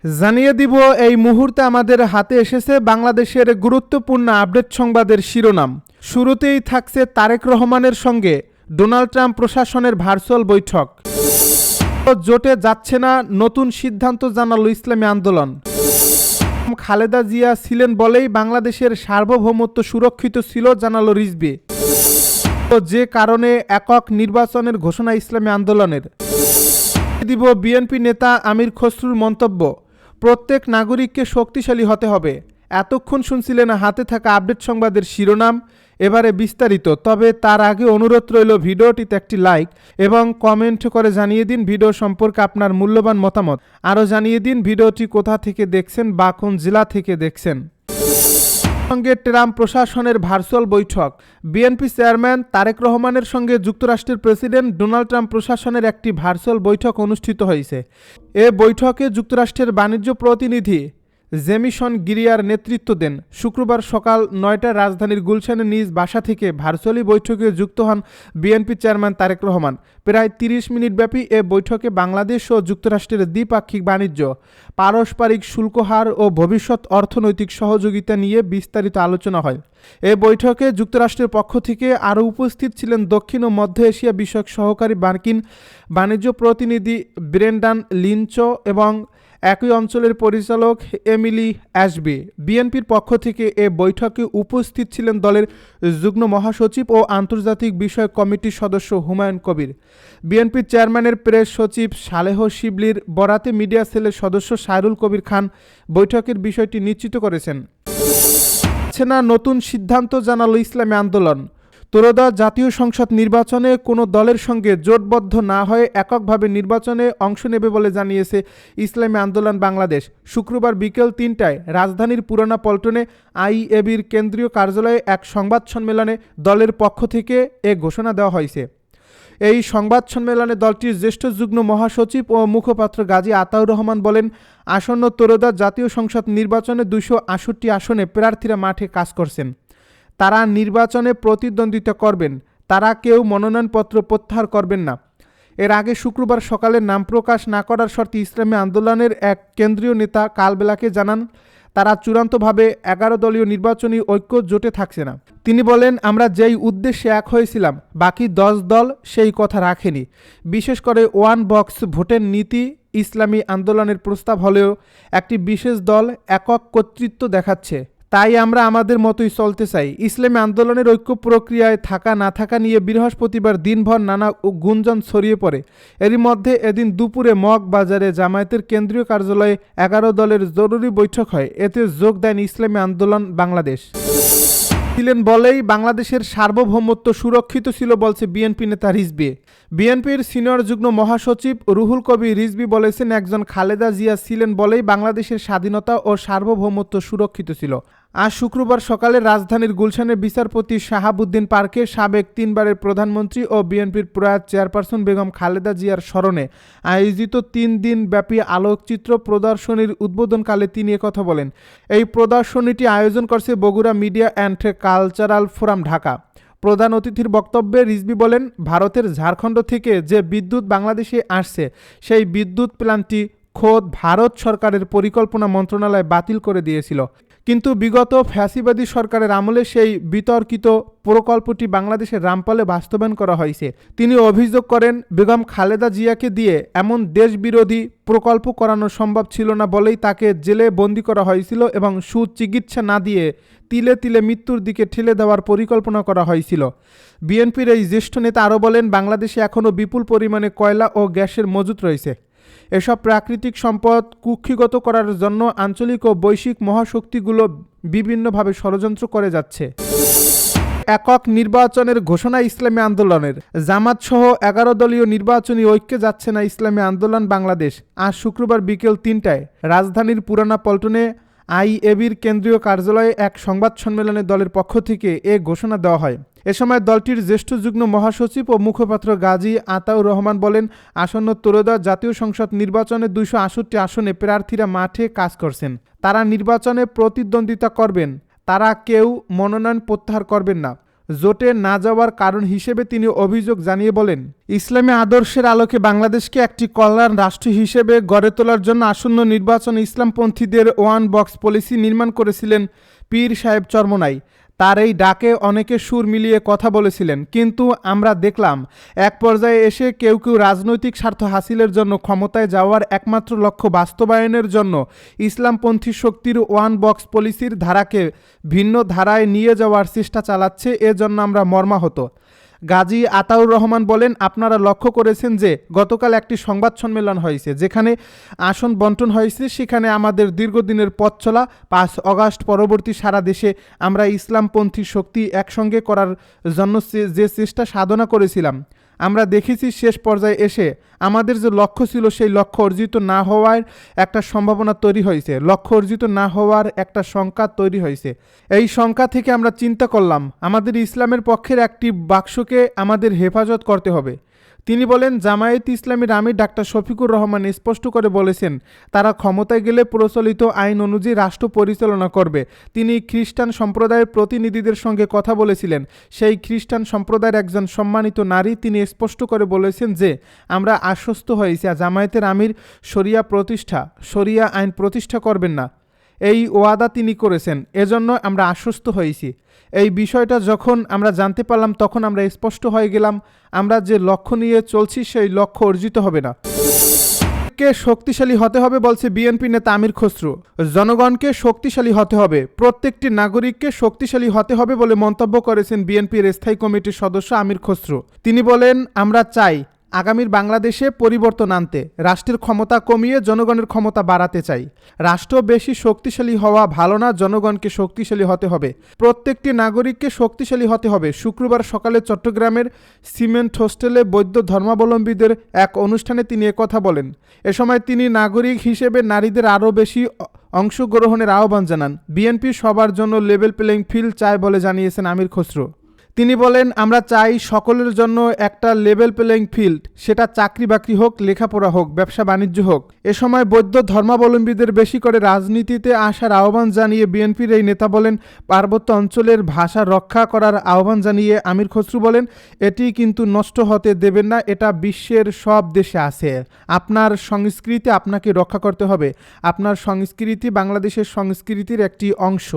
জানিয়ে দিব এই মুহূর্তে আমাদের হাতে এসেছে বাংলাদেশের গুরুত্বপূর্ণ আপডেট সংবাদের শিরোনাম। শুরুতেই থাকছে তারেক রহমানের সঙ্গে ডোনাল্ড ট্রাম্প প্রশাসনের ভার্চুয়াল বৈঠক। জোটে যাচ্ছে না, নতুন সিদ্ধান্ত জানালো ইসলামী আন্দোলন। খালেদা জিয়া ছিলেন বলেই বাংলাদেশের সার্বভৌমত্ব সুরক্ষিত ছিল, জানালো রিজভী। যে কারণে একক নির্বাচনের ঘোষণা ইসলামী আন্দোলনের। দিব বিএনপি নেতা আমির খসরুর মন্তব্য, প্রত্যেক নাগরিককে শক্তিশালী হতে হবে। এতক্ষণ শুনছিলেন হাতে থাকা আপডেট সংবাদের শিরোনাম, এবারে বিস্তারিত। তবে তার আগে অনুরোধ রইল ভিডিওটিতে একটি লাইক এবং কমেন্ট করে জানিয়ে দিন ভিডিও সম্পর্কে আপনার মূল্যবান মতামত। আরও জানিয়ে দিন ভিডিওটি কোথা থেকে দেখছেন বা কোন জেলা থেকে দেখছেন। সঙ্গে ট্রাম্প প্রশাসনের ভার্চুয়াল বৈঠক। বিএনপি চেয়ারম্যান তারেক রহমানের সঙ্গে যুক্তরাষ্ট্রের প্রেসিডেন্ট ডোনাল্ড ট্রাম্প প্রশাসনের একটি ভার্চুয়াল বৈঠক অনুষ্ঠিত হয়েছে। এ বৈঠকে যুক্তরাষ্ট্রের বাণিজ্য প্রতিনিধি জেমিসন গিরিয়ার নেতৃত্ব দেন। শুক্রবার সকাল 9টায় রাজধানীর গুলশানের নিজ বাসা থেকে ভার্চুয়ালি বৈঠকে যুক্ত হন বিএনপি চেয়ারম্যান তারেক রহমান। প্রায় 30 মিনিট ব্যাপী এ বৈঠকে বাংলাদেশ ও যুক্তরাষ্ট্রের দ্বিপাক্ষিক বাণিজ্য, পারস্পরিক শুল্ক হার ও ভবিষ্যৎ অর্থনৈতিক সহযোগিতা নিয়ে বিস্তারিত আলোচনা হয়। এ বৈঠকে যুক্তরাষ্ট্রের পক্ষ থেকে আরও উপস্থিত ছিলেন দক্ষিণ ও মধ্য এশিয়া বিষয়ক সহকারী মার্কিন বাণিজ্য প্রতিনিধি ব্রেন্ডান লিঞ্চো এবং একই অঞ্চলের পরিচালক এমিলি অ্যাশবি। বিএনপির পক্ষ থেকে এ বৈঠকে উপস্থিত ছিলেন দলের যুগ্ম মহাসচিব ও আন্তর্জাতিক বিষয়ক কমিটির সদস্য হুমায়ুন কবির। বিএনপির চেয়ারম্যানের প্রেস সচিব সালেহ শিবলির বরাতে মিডিয়া সেলের সদস্য সাইরুল কবির খান বৈঠকের বিষয়টি নিশ্চিত করেছেন। না, নতুন সিদ্ধান্ত জানালো ইসলামী আন্দোলন। ত্রয়োদশ জাতীয় সংসদ নির্বাচনে কোনো দলের সঙ্গে জোটবদ্ধ না হয়ে এককভাবে নির্বাচনে অংশ নেবে বলে জানিয়েছে ইসলামী আন্দোলন বাংলাদেশ। শুক্রবার বিকেল 3টায় রাজধানীর পুরানা পল্টনে আইএবির কেন্দ্রীয় কার্যালয়ে এক সংবাদ সম্মেলনে দলের পক্ষ থেকে এ ঘোষণা দেওয়া হয়েছে। এই সংবাদ সম্মেলনে দলটির জ্যেষ্ঠ যুগ্ম মহাসচিব ও মুখপাত্র গাজী আতাউর রহমান বলেন, আসন্ন ত্রয়োদশ জাতীয় সংসদ নির্বাচনে 268 আসনে প্রার্থীরা মাঠে কাজ করছেন। তারা নির্বাচনে প্রতিদ্বন্দ্বিতা করবেন। তারা কেউ মনোনয়নপত্র প্রত্যাহার করবেন না। এর আগে শুক্রবার সকালে নাম প্রকাশ না করার শর্তে ইসলামী আন্দোলনের এক কেন্দ্রীয় নেতা কালবেলাকে জানান, তারা চূড়ান্তভাবে 11 দলীয় নির্বাচনী ঐক্য জোটে থাকছে না। তিনি বলেন, আমরা যেই উদ্দেশ্যে এক হয়েছিলাম বাকি 10 দল সেই কথা রাখেনি। বিশেষ করে ওয়ান বক্স ভোটের নীতি ইসলামী আন্দোলনের প্রস্তাব হলেও একটি বিশেষ দল একক কর্তৃত্ব দেখাচ্ছে। তাই আমরা আমাদের মতোই চলতে চাই। ইসলামী আন্দোলনের ঐক্য প্রক্রিয়ায় থাকা না থাকা নিয়ে বৃহস্পতিবার দিনভর নানা গুঞ্জন ছড়িয়ে পড়ে। এরই মধ্যে এদিন দুপুরে মগবাজারে জামায়াতের কেন্দ্রীয় কার্যালয়ে 11 দলের জরুরি বৈঠক হয়। এতে যোগ দেন ইসলামী আন্দোলন বাংলাদেশ। ছিলেন বলেই বাংলাদেশের সার্বভৌমত্ব সুরক্ষিত ছিল বলছে বিএনপি নেতা রিজভী। বিএনপির সিনিয়র যুগ্ম মহাসচিব রুহুল কবির রিজভী বলেছেন, একজন খালেদা জিয়া ছিলেন বলেই বাংলাদেশের স্বাধীনতা ও সার্বভৌমত্ব সুরক্ষিত ছিল। আজ শুক্রবার সকালে রাজধানীর গুলশানের বিচারপতি শাহাবুদ্দিন পার্কে সাবেক 3 বারের প্রধানমন্ত্রী ও বিএনপির প্রয়াত চেয়ারপারসন বেগম খালেদা জিয়ার স্মরণে আয়োজিত 3 দিন ব্যাপী আলোকচিত্র প্রদর্শনীর উদ্বোধনকালে তিনি একথা বলেন। এই প্রদর্শনীটি আয়োজন করছে Bogura media and cultural forum Dhaka. প্রধান অতিথির বক্তব্যে রিজভী বলেন, ভারতের ঝাড়খণ্ড থেকে যে বিদ্যুৎ বাংলাদেশে আসছে সেই বিদ্যুৎ প্ল্যান্টটি খোদ ভারত সরকারের পরিকল্পনা মন্ত্রণালয় বাতিল করে দিয়েছিল। কিন্তু বিগত ফ্যাসিবাদী সরকারের আমলে সেই বিতর্কিত প্রকল্পটি বাংলাদেশের রামপালে বাস্তবায়ন করা হয়েছে। তিনি অভিযোগ করেন, বেগম খালেদা জিয়াকে দিয়ে এমন দেশবিরোধী প্রকল্প করানো সম্ভব ছিল না বলেই তাকে জেলে বন্দী করা হয়েছিল এবং সুচিকিৎসা না দিয়ে তিলে তিলে মৃত্যুর দিকে ঠেলে দেওয়ার পরিকল্পনা করা হয়েছিল। বিএনপির এই জ্যেষ্ঠ নেতা আরও বলেন, বাংলাদেশে এখনও বিপুল পরিমাণে কয়লা ও গ্যাসের মজুত রয়েছে। এসব প্রাকৃতিক সম্পদ কুক্ষিগত করার জন্য আঞ্চলিক ও বৈশ্বিক মহাশক্তিগুলো বিভিন্নভাবে ষড়যন্ত্র করে যাচ্ছে। একক নির্বাচনের ঘোষণা ইসলামী আন্দোলনের। জামাত সহ 11 দলীয় নির্বাচনী ঐক্যে যাচ্ছে না ইসলামী আন্দোলন বাংলাদেশ। আজ শুক্রবার বিকেল 3টায় রাজধানীর পুরানা পল্টনে আইএবির কেন্দ্রীয় কার্যালয়ে এক সংবাদ সম্মেলনে দলের পক্ষ থেকে এ ঘোষণা দেওয়া হয়। এ সময় দলটির জ্যেষ্ঠ যুগ্ম মহাসচিব ও মুখপাত্র গাজী আতাউর রহমান বলেন, আসন্ন ত্রয়োদশ জাতীয় সংসদ নির্বাচনে 268 আসনে প্রার্থীরা মাঠে কাজ করছেন। তারা নির্বাচনে প্রতিদ্বন্দ্বিতা করবেন। তারা কেউ মনোনয়ন প্রত্যাহার করবেন না। জোটে না যাওয়ার কারণ হিসেবে তিনি অভিযোগ জানিয়ে বলেন, ইসলামী আদর্শের আলোকে বাংলাদেশকে একটি কল্যাণ রাষ্ট্র হিসেবে গড়ে তোলার জন্য আসন্ন নির্বাচনে ইসলামপন্থীদের ওয়ান বক্স পলিসি নির্মাণ করেছিলেন পীর সাহেব চরমোনাই। তার এই ডাকে অনেকে সুর মিলিয়ে কথা বলেছিলেন, কিন্তু আমরা দেখলাম এক পর্যায়ে এসে কেউ কেউ রাজনৈতিক স্বার্থ হাসিলের জন্য ক্ষমতায় যাওয়ার একমাত্র লক্ষ্য বাস্তবায়নের জন্য ইসলামপন্থী শক্তির ওয়ান বক্স পলিসির ধারাকে ভিন্ন ধারায় নিয়ে যাওয়ার চেষ্টা চালাচ্ছে। এজন্য আমরা মর্মাহত। গাজী আতাউর রহমান বলেন, আপনারা লক্ষ্য করেছেন যে গতকাল একটি সংবাদ সম্মেলন হয়েছে, যেখানে আসন বন্টন হয়েছে। সেখানে আমাদের দীর্ঘদিনের পথ চলা 5 অগাস্ট পরবর্তী সারা দেশে আমরা ইসলামপন্থী শক্তি একসঙ্গে করার জন্য যে চেষ্টা সাধনা করেছিলাম, আমরা দেখেছি শেষ পর্যায়ে এসে আমাদের যে লক্ষ্য ছিল সেই লক্ষ্য অর্জিত না হওয়ার একটা সম্ভাবনা তৈরি হয়েছে, লক্ষ্য অর্জিত না হওয়ার একটা শঙ্কা তৈরি হয়েছে। এই শঙ্কা থেকে আমরা চিন্তা করলাম আমাদের ইসলামের পক্ষের একটি বাক্সকে আমাদের হেফাজত করতে হবে। তিনি বলেন, জামায়াত ইসলামীর আমির ডাক্তার শফিকুর রহমান স্পষ্ট করে বলেছেন তারা ক্ষমতায় গেলে প্রচলিত আইন অনুযায়ী রাষ্ট্র পরিচালনা করবে। তিনি খ্রিস্টান সম্প্রদায়ের প্রতিনিধিদের সঙ্গে কথা বলেছিলেন। সেই খ্রিস্টান সম্প্রদায়ের একজন সম্মানিত নারী তিনি স্পষ্ট করে বলেছেন যে আমরা আশ্বস্ত হয়েছি জামায়াতের আমির শরিয়া আইন প্রতিষ্ঠা করবেন না। এই ওয়াদা তিনি করেছেন, এজন্য আমরা আশ্বস্ত হয়েছি। এই বিষয়টা যখন আমরা জানতে পারলাম তখন আমরা স্পষ্ট হয়ে গেলাম আমরা যে লক্ষ্য নিয়ে চলছি সেই লক্ষ্য অর্জিত হবে না। কে শক্তিশালী হতে হবে বলছে বিএনপি নেতা আমির খসরু। জনগণকে শক্তিশালী হতে হবে, প্রত্যেকটি নাগরিককে শক্তিশালী হতে হবে বলে মন্তব্য করেছেন বিএনপির স্থায়ী কমিটির সদস্য আমির খসরু। তিনি বলেন, আমরা চাই আগামীর বাংলাদেশে পরিবর্তন আনতে, রাষ্ট্রের ক্ষমতা কমিয়ে জনগণের ক্ষমতা বাড়াতে চাই। রাষ্ট্র বেশি শক্তিশালী হওয়া ভালো না, জনগণকে শক্তিশালী হতে হবে, প্রত্যেকটি নাগরিককে শক্তিশালী হতে হবে। শুক্রবার সকালে চট্টগ্রামের সিমেন্ট হোস্টেলে বৌদ্ধ ধর্মাবলম্বীদের এক অনুষ্ঠানে তিনি একথা বলেন। এ সময় তিনি নাগরিক হিসেবে নারীদের আরও বেশি অংশগ্রহণের আহ্বান জানান। বিএনপি সবার জন্য লেভেল প্লেইং ফিল্ড চায় বলে জানিয়েছেন আমির খসরু। তিনি বলেন, আমরা চাই সকলের জন্য একটা লেভেল প্লেইং ফিল্ড, সেটা চাকরি বাকরি হোক, লেখাপড়া হোক, ব্যবসা বাণিজ্য হোক। এ সময় বৌদ্ধ ধর্মাবলম্বীদের বেশি করে রাজনীতিতে আসার আহ্বান জানিয়ে বিএনপির এই নেতা বলেন, পার্বত্য অঞ্চলের ভাষা রক্ষা করার আহ্বান জানিয়ে আমির খসরু বলেন, এটি কিন্তু নষ্ট হতে দেবেন না, এটা বিশ্বের সব দেশে আছে। আপনার সংস্কৃতি আপনাকে রক্ষা করতে হবে, আপনার সংস্কৃতি বাংলাদেশের সংস্কৃতির একটি অংশ।